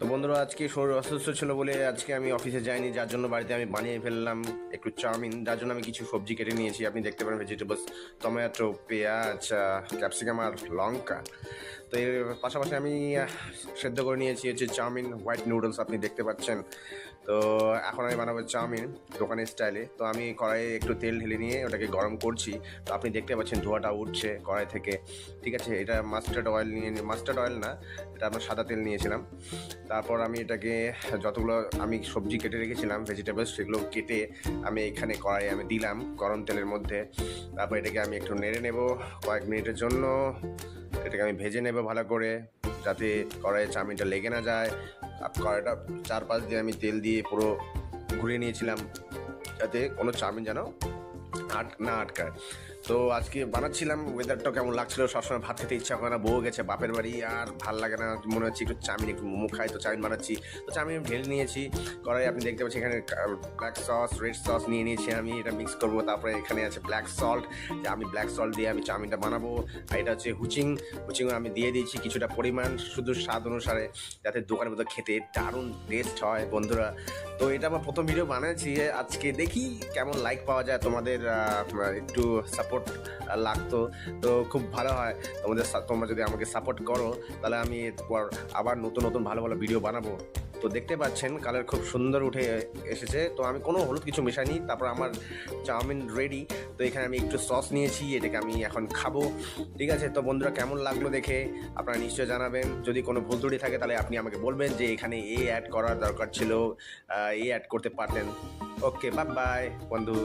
তো বন্ধুরা, আজকে শরীর অসুস্থ ছিল বলে আজকে আমি অফিসে যাইনি, যার জন্য বাড়িতে আমি বানিয়ে ফেললাম একটু চাউমিন। যার জন্য আমি কিছু সবজি কেটে নিয়েছি, আপনি দেখতে পারেন ভেজিটেবলস, টমেটো, পেঁয়াজ, ক্যাপসিকাম আর লঙ্কা। তো এর পাশাপাশি আমি সেদ্ধ করে নিয়েছি হচ্ছে চাউমিন, হোয়াইট নুডলস আপনি দেখতে পাচ্ছেন। তো এখন আমি বানাবো চাউমিন দোকানের স্টাইলে। তো আমি কড়াইয়ে একটু তেল ঢেলে নিয়ে ওটাকে গরম করছি। তো আপনি দেখতে পাচ্ছেন ধোঁয়াটা উঠছে কড়াই থেকে। ঠিক আছে, এটা মাস্টার্ড অয়েল মাস্টার্ড অয়েল না, এটা আমরা সাদা তেল নিয়েছিলাম। তারপর আমি এটাকে যতগুলো আমি সবজি কেটে রেখেছিলাম ভেজিটেবলস, সেগুলো কেটে আমি এখানে কড়াইয়ে আমি দিলাম গরম তেলের মধ্যে। তারপর এটাকে আমি একটু নেড়ে নেব কয়েক মিনিটের জন্য। এটাকে আমি ভেজে নেব ভালো করে, যাতে কড়াইয়ে চাউমিনটা লেগে না যায়। আর কড়াইটা চারপাশ দিয়ে আমি তেল দিয়ে পুরো ঘুরিয়ে নিয়েছিলাম, যাতে কোনো চাউমিন যেন আটকায়। তো আজকে বানাচ্ছিলাম, ওয়েদারটা কেমন লাগছিল, সবসময় ভাত খেতে ইচ্ছা করে না, বউ গেছে বাপের বাড়ি, আর ভাল লাগে না, মনে হচ্ছে একটু চাউমিন, একটু মোমো খাই। তো চাউমিন বানাচ্ছি, তো চাউমিন ঢেলে নিয়েছি কড়াই। আপনি দেখতে পাচ্ছেন এখানে ব্ল্যাক সস, রেড সস নিয়ে নিয়েছি, আমি এটা মিক্স করবো। তারপরে এখানে আছে ব্ল্যাক সল্ট, যে আমি ব্ল্যাক সল্ট দিয়ে আমি চাউমিনটা বানাবো। আর এটা হচ্ছে হুচিংও আমি দিয়ে দিয়েছি কিছুটা পরিমাণ, শুধু স্বাদ অনুসারে, যাতে দোকানের মতো খেতে দারুণ টেস্ট হয় বন্ধুরা। তো এটা আমার প্রথম ভিডিও বানিয়েছি আজকে, দেখি কেমন লাইক পাওয়া যায়। তোমাদের একটু সাপোর্ট লাগতো, তো খুব ভালো হয় তোমরা যদি আমাকে সাপোর্ট করো, তাহলে আমি এরপর আবার নতুন নতুন ভালো ভালো ভিডিও বানাবো। তো দেখতে পাচ্ছেন কালার খুব সুন্দর উঠে এসেছে। তো আমি কোনো হলুদ কিছু মেশাইনি। তারপর আমার চাউমিন রেডি। তো এখানে আমি একটু সস নিয়েছি, এটাকে আমি এখন খাবো। ঠিক আছে, তো বন্ধুরা কেমন লাগলো দেখে আপনারা নিশ্চয়ই জানাবেন। যদি কোনো ভুল ত্রুটি থাকে তাহলে আপনি আমাকে বলবেন যে এখানে অ্যাড করার দরকার ছিল, অ্যাড করতে পারতেন। ওকে, বাই বাই বন্ধু।